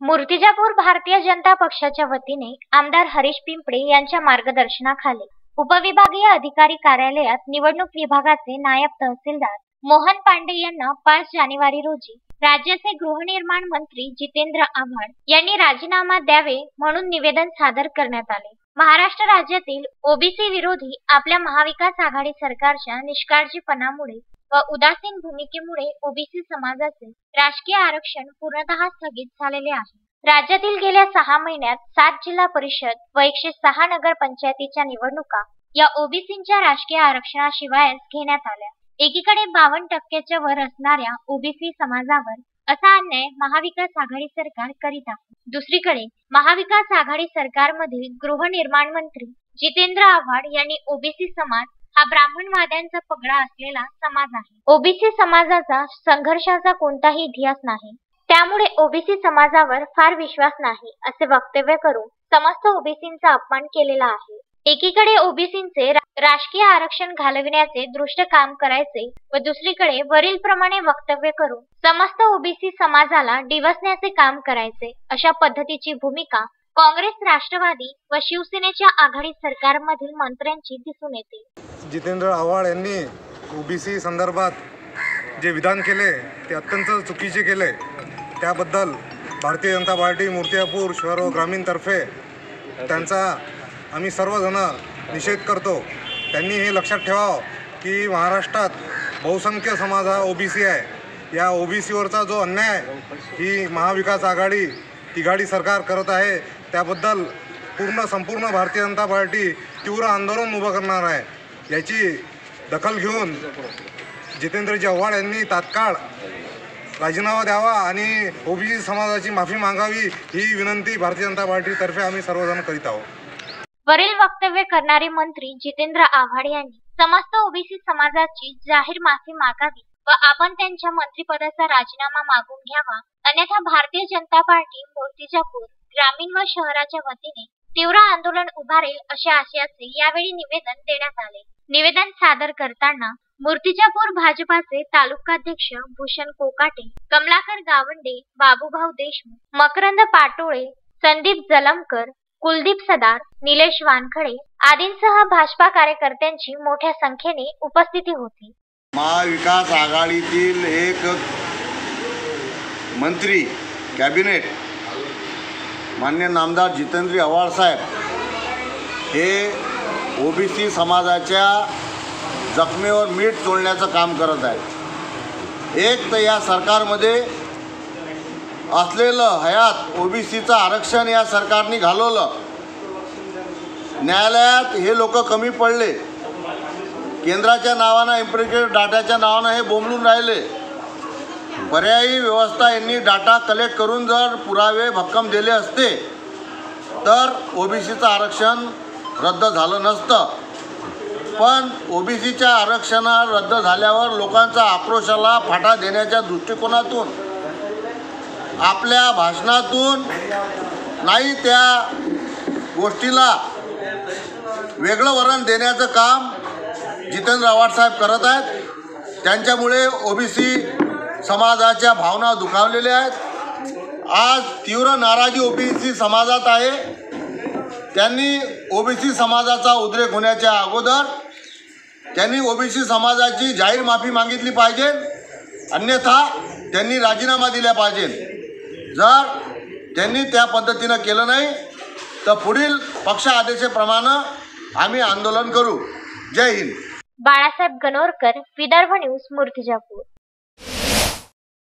मूर्तिजापूर भारतीय जनता पक्षाच्या वतीने आमदार हरीश पिंपळे यांच्या मार्गदर्शनाखाली उपविभागीय अधिकारी कार्यालयात निवडणूक विभागाचे नायब तहसीलदार मोहन पांडे यांना 5 जानेवारी रोजी राज्याचे गृहनिर्माण मंत्री जितेंद्र आव्हाड यांनी राजीनामा द्यावे म्हणून निवेदन सादर करण्यात आले। महाराष्ट्र राज्यातील ओबीसी विरोधी आपल्या महाविकास आघाडी सरकारच्या निष्काळजीपणामुळे व उदासीन भूमिकेमुळे ओबीसी समाजाचे राजकीय आरक्षण पूर्णतः स्थगित झालेले आहे। राज्यातील गेल्या 6 महिन्यात 7 जिल्हा परिषद व 106 नगर पंचायतीच्या निवडणुका या ओबीसींच्या राजकीय आरक्षणाशिवाय घेण्यात आल्या। एकीकडे 52% वर असणाऱ्या ओबीसी समाजावर असा अन्याय महाविकास आघाडी सरकार करीत आहे। दुसरीकडे महाविकास आघाडी सरकारमधील गृहनिर्माण मंत्री जितेंद्र आव्हाड यांनी ओबीसी समाज हा ब्राह्मणवाद्यांचा पगडा असलेला समाज आहे। ओबीसी समाजाचा संघर्षाचा कोणताही इतिहास नाही, त्यामुळे ओबीसी समाजावर फार विश्वास नाही असे वक्तव्य करून समस्त ओबीसींचा अपमान केलेला आहे। एकीकडे ओबीसींचे राजकीय आरक्षण घालविण्याचे दृष्ट काम करायचे व दुसरीकडे वरील प्रमाणे वक्तव्य करून समस्त ओबीसी समाजाला डिवचण्याचे काम करायचे, अशा पद्धतीची भूमिका काँग्रेस, राष्ट्रवादी व शिवसेनेच्या आघाडी सरकारमधील मंत्र्यांची दिसून येते। जितेंद्र आव्हाड यांनी ओबीसी संदर्भात जे विधान केले ते अत्यंत चुकीचे केले। त्याबद्दल भारतीय जनता पार्टी मूर्तिजापूर शहर व ग्रामीण तर्फे त्यांचा आम्ही सर्वजण निषेध करतो। त्यांनी हे लक्षात ठेवावं की महाराष्ट्रात बहुसंख्य समाज हा ओबीसी आहे। या ओबीसीवरचा जो अन्याय ही महाविकास आघाडी तिघाडी सरकार करत आहे, त्याबद्दल संपूर्ण भारतीय जनता पार्टी तीव्र आंदोलन उभं करणार आहे। याची दखल घेऊन जितेंद्रजी आव्हाड यांनी तात्काळ राजीनामा द्यावा आणि ओबीसी समाजाची माफी मागावी ही विनंती भारतीय जनता पार्टीतर्फे आम्ही सर्वजण करीत आहोत। वरील वक्तव्य करणारे मंत्री जितेंद्र आव्हाड यांनी समस्त ओबीसी समाजाची जाहीर माफी मागावी व आपण त्यांच्या मंत्रिपदाचा राजीनामा मागून घ्यावा, अन्यथा भारतीय जनता पार्टी मूर्तिजापूर ग्रामीण व शहराच्या वतीने तीव्र आंदोलन उभारेल असे आशयाचे यावेळी निवेदन देण्यात आले। निवेदन सादर करताना मूर्तिजापूर भाजपाचे तालुकाध्यक्ष भूषण कोकाटे, कमलाकर गावंडे, बाबूभाऊ देशमुख, मकरंद पाटोळे, संदीप जलमकर, कुलदीप सदार, निलेश वानखडे आदींसह भाजपा कार्यकर्त्यांची मोठ्या संख्येने उपस्थिती होती। महाविकास आघाडीतील एक मंत्री कॅबिनेट माननीय नामदार जितेंद्र आव्हाड साहेब हे ओबीसी समाजाच्या जखमेवर मीठ चोळण्याचं काम करत आहेत। एक तर या सरकारमध्ये असलेलं हयात ओबीसीचं आरक्षण या सरकारने घालवलं, न्यायालयात हे लोक कमी पडले, केंद्राच्या नावानं इम्प्लिकेटेड डाटाच्या नावानं हे बोंबलून राहिले। पर्यायी व्यवस्था यांनी डाटा कलेक्ट करून जर पुरावे भक्कम दिले असते तर ओबीसीचं आरक्षण रद्द झालं नसतं। पण ओबीसीच्या आरक्षण रद्द झाल्यावर लोकांचा आक्रोशाला फाटा देण्याच्या दृष्टिकोनातून आपल्या भाषणातून नाही त्या गोष्टीला वेगळं वळण देण्याचं काम जितेंद्र आव्हाड साहेब करत आहेत। त्यांच्यामुळे ओबीसी समाजाच्या भावना दुखावलेल्या आहेत। आज तीव्र नाराजी ओबीसी समाजात आहे। त्यांनी ओबीसी समाजाचा उद्रेक होण्याच्या अगोदर त्यांनी ओबीसी समाजाची जाहीर माफी मागितली पाहिजे, अन्यथा त्यांनी राजीनामा दिला पाहिजे। जर त्यांनी त्या पद्धतीनं केलं नाही तर पुढील पक्ष आदेशाप्रमाणे आम्ही आंदोलन करू। जय हिंद। बाळासाहेब गणोरकर, विदर्भ न्यूज, मूर्तिजापूर।